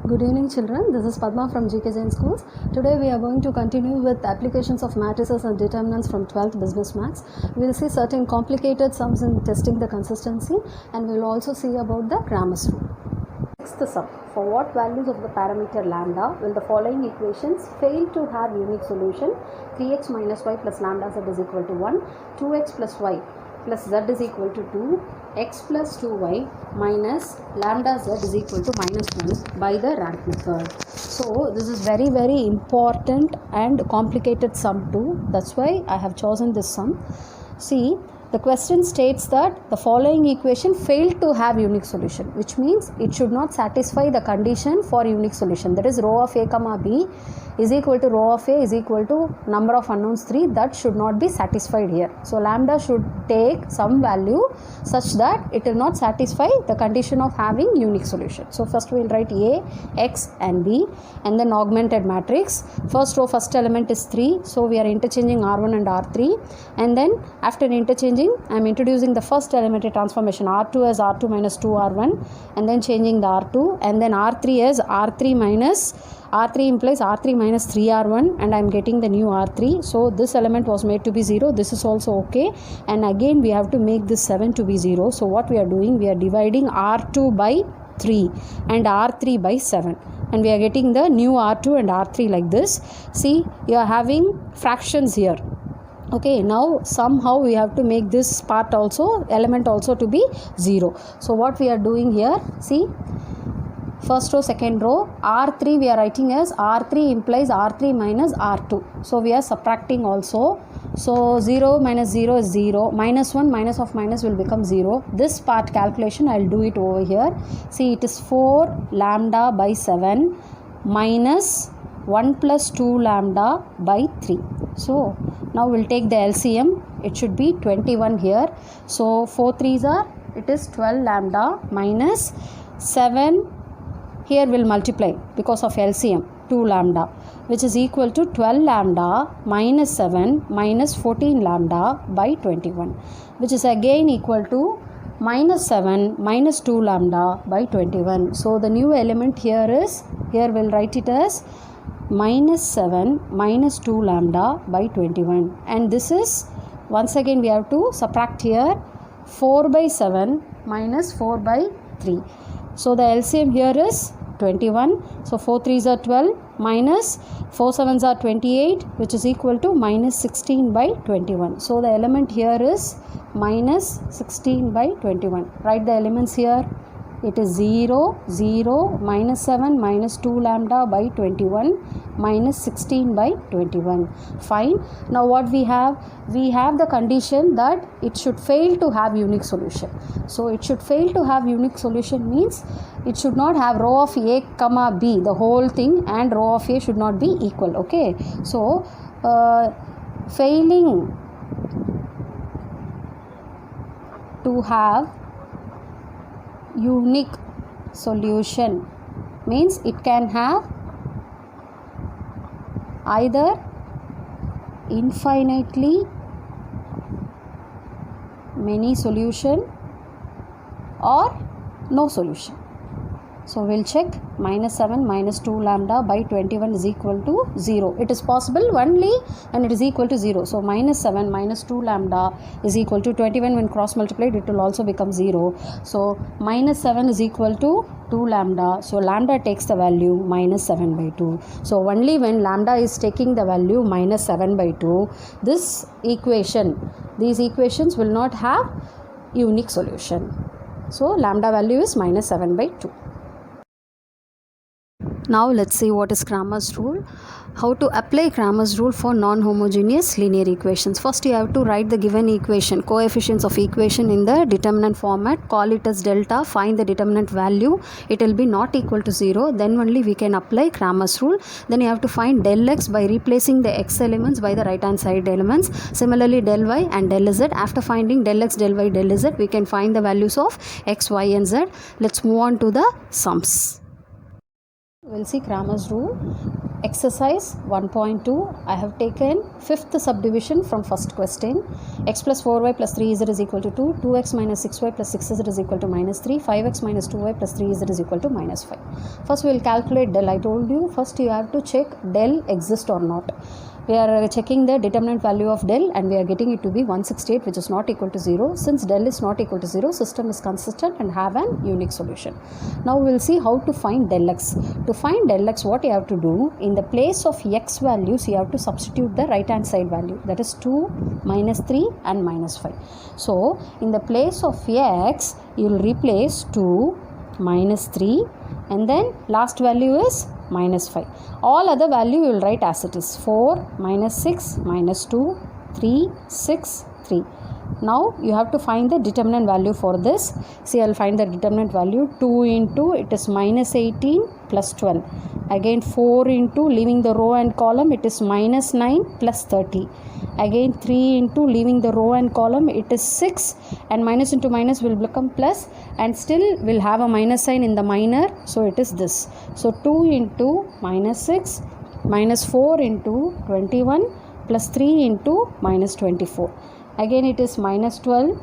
Good evening children, this is Padma from G.K.Jain schools. Today we are going to continue with applications of matrices and determinants from 12th business maths. We will see certain complicated sums in testing the consistency, and we will also see about the Cramer's rule. Sixth sum. For what values of the parameter lambda will the following equations fail to have unique solution? 3x minus y plus lambda z is equal to 1, 2x plus y plus z is equal to 2, x plus 2y minus lambda z is equal to minus 1 by the rank method. So this is very important and complicated sum too. That's why I have chosen this sum. See, the question states that the following equation failed to have unique solution, which means it should not satisfy the condition for unique solution. That is, rho of a comma b is equal to rho of a is equal to number of unknowns 3. That should not be satisfied here. So lambda should take some value such that it will not satisfy the condition of having unique solution. So first we will write a, x and b, and then augmented matrix. First row, first element is 3. So we are interchanging r1 and r3, and then after interchanging I am introducing the first elementary transformation r2 as r2 minus 2r1, and then changing the r2, and then r3 as r3 minus r3 implies r3 minus 3r1, and I am getting the new r3. So this element was made to be 0. This is also okay, and again we have to make this 7 to be 0. So what we are doing, we are dividing r2 by 3 and r3 by 7, and we are getting the new r2 and r3 like this. See, you are having fractions here. Okay, now somehow we have to make this part also, element also to be 0. So what we are doing here, see, first row, second row, r3 we are writing as r3 implies r3 minus r2. So we are subtracting also. So 0 minus 0 is 0, minus 1 minus of minus will become 0. This part calculation I will do it over here. See, it is 4 lambda by 7 minus 1 plus 2 lambda by 3. So now we will take the LCM. It should be 21 here. So 4 3s are, it is 12 lambda minus 7. Here will multiply because of LCM, 2 lambda, which is equal to 12 lambda minus 7 minus 14 lambda by 21, which is again equal to minus 7 minus 2 lambda by 21. So the new element here is, here we'll write it as minus 7 minus 2 lambda by 21, and this is, once again we have to subtract here, 4 by 7 minus 4 by 3. So the LCM here is 21. So 4 3s are 12 minus 4 7s are 28, which is equal to minus 16 by 21. So the element here is minus 16 by 21. Write the elements here. It is 0, 0, minus 7, minus 2 lambda by 21, minus 16 by 21. Fine. Now what we have? We have the condition that it should fail to have unique solution. So it should fail to have unique solution means it should not have rho of a comma b, the whole thing, and rho of a should not be equal. Okay. So failing to have unique solution means it can have either infinitely many solution or no solution. So we'll check. Minus 7 minus 2 lambda by 21 is equal to 0. It is possible only when it is equal to 0. So minus 7 minus 2 lambda is equal to 21. When cross multiplied, it will also become 0. So minus 7 is equal to 2 lambda. So lambda takes the value minus 7 by 2. So only when lambda is taking the value minus 7 by 2, this equation, these equations will not have unique solution. So lambda value is minus 7 by 2. Now let's see what is Cramer's rule. How to apply Cramer's rule for non-homogeneous linear equations. First you have to write the given equation, coefficients of equation in the determinant format. Call it as delta, find the determinant value. It will be not equal to 0. Then only we can apply Cramer's rule. Then you have to find del x by replacing the x elements by the right hand side elements. Similarly del y and del z. After finding del x, del y, del z, we can find the values of x, y and z. Let's move on to the sums. We'll see Cramer's rule. Exercise 1.2, I have taken fifth subdivision from first question. X plus 4y plus 3z is equal to 2, 2x minus 6y plus 6z is equal to minus 3, 5x minus 2y plus 3z is equal to minus 5. First we will calculate del. I told you first you have to check del exists or not. We are checking the determinant value of del and we are getting it to be 168, which is not equal to 0. Since del is not equal to 0, system is consistent and have an unique solution. Now we will see how to find del x. To find del x, what you have to do, in the place of x values you have to substitute the right hand side value, that is 2, minus 3 and minus 5. So in the place of x you will replace 2, minus 3 and then last value is minus 5. All other value you will write as it is. 4, minus 6, minus 2, 3, 6, 3. Now you have to find the determinant value for this. See, I will find the determinant value. 2 into it is minus 18 plus 12. Again 4 into leaving the row and column it is minus 9 plus 30. Again 3 into leaving the row and column it is 6 and minus into minus will become plus and still will have a minus sign in the minor, so it is this. So 2 into minus 6 minus 4 into 21 plus 3 into minus 24. Again it is minus 12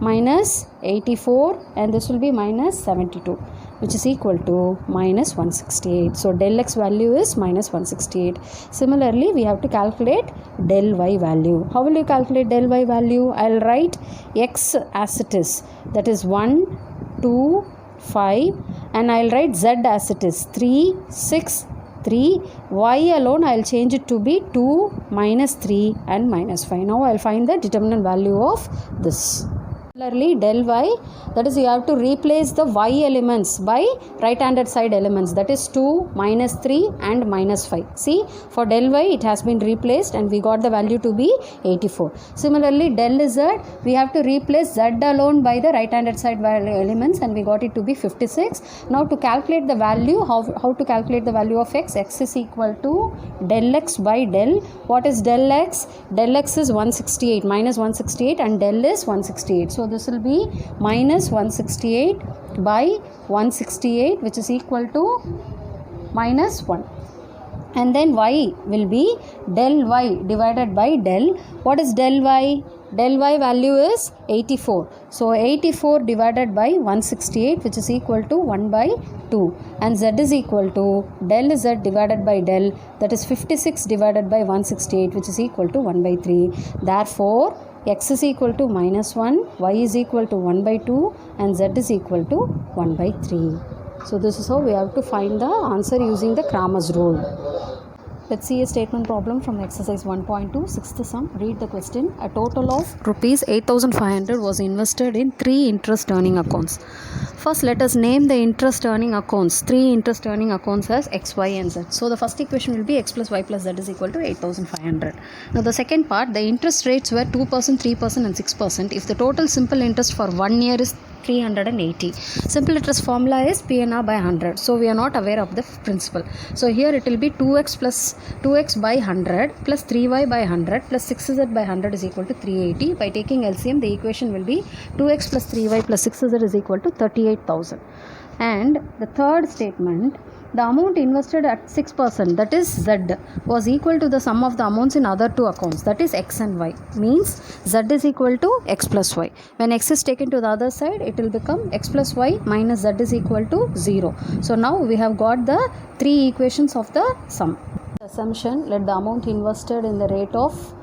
minus 84 and this will be minus 72, which is equal to minus 168. So del x value is minus 168. Similarly, we have to calculate del y value. How will you calculate del y value? I will write x as it is, that is 1, 2, 5 and I will write z as it is 3, 6, 3. Y alone I will change it to be 2, minus 3 and minus 5. Now I will find the determinant value of this. Similarly, del y, that is you have to replace the y elements by right handed side elements, that is 2, minus 3 and minus 5. See, for del y it has been replaced and we got the value to be 84. Similarly, del z, we have to replace z alone by the right handed side elements and we got it to be 56. Now to calculate the value, how to calculate the value of x? X is equal to del x by del. What is del x? Del x is 168, minus 168 and del is 168. So this will be minus 168 by 168, which is equal to minus 1. And then y will be del y divided by del. What is del y? Del y value is 84. So 84 divided by 168, which is equal to 1 by 2. And z is equal to del z divided by del, that is 56 divided by 168, which is equal to 1 by 3. Therefore, x is equal to minus 1, y is equal to 1 by 2 and z is equal to 1 by 3. So this is how we have to find the answer using the Cramer's rule. Let's see a statement problem from exercise 1.2, sixth sum. Read the question. A total of rupees 8,500 was invested in 3 interest earning accounts. First, let us name the interest earning accounts. 3 interest earning accounts as x, y and z. So the first equation will be x plus y plus z is equal to 8,500. Now the second part, the interest rates were 2%, 3% and 6%. If the total simple interest for 1 year is 380. Simple interest formula is PNR by 100. So we are not aware of the principle. So here it will be 2x plus 2x by 100 plus 3y by 100 plus 6z by 100 is equal to 380. By taking LCM, the equation will be 2x plus 3y plus 6z is equal to 38,000. And the third statement, the amount invested at 6%, that is z, was equal to the sum of the amounts in other 2 accounts, that is x and y. Means z is equal to x plus y. When x is taken to the other side, it will become x plus y minus z is equal to 0. So now we have got the 3 equations of the sum. Assumption, let the amount invested in the rate of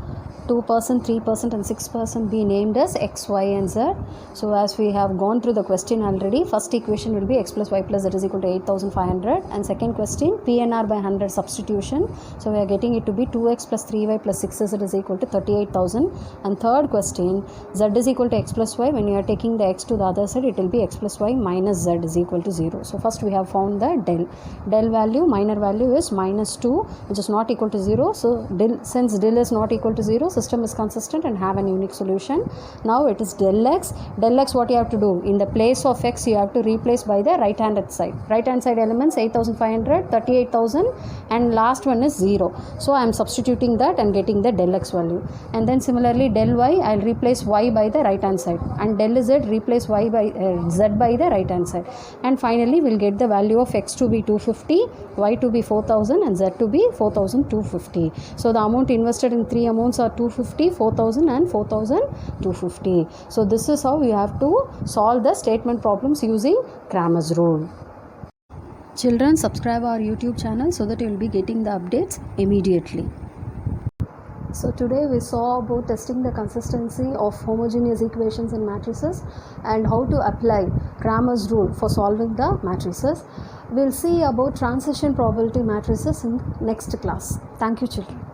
2%, 3% and 6% be named as x, y and z. So as we have gone through the question already, first equation will be x plus y plus z is equal to 8,500 and second question PNR by 100 substitution. So we are getting it to be 2x plus 3y plus 6z is equal to 38,000 and third question z is equal to x plus y. When you are taking the x to the other side, it will be x plus y minus z is equal to 0. So first we have found the del value, minor value is minus 2, which is not equal to 0. So since del is not equal to 0, system is consistent and have an unique solution. Now it is del x. Del x, what you have to do? In the place of x, you have to replace by the right hand side. Right hand side elements 8500, 38,000, and last one is 0. So I am substituting that and getting the del x value. And then similarly del y, I will replace y by the right hand side, and del z replace y by z by the right hand side. And finally we will get the value of x to be 250, y to be 4000, and z to be 4250. So the amount invested in three amounts are 250, 4000 and 4250. So this is how you have to solve the statement problems using Cramer's rule. Children, subscribe our YouTube channel so that you will be getting the updates immediately. So today we saw about testing the consistency of homogeneous equations in matrices and how to apply Cramer's rule for solving the matrices. We'll see about transition probability matrices in next class. Thank you, children.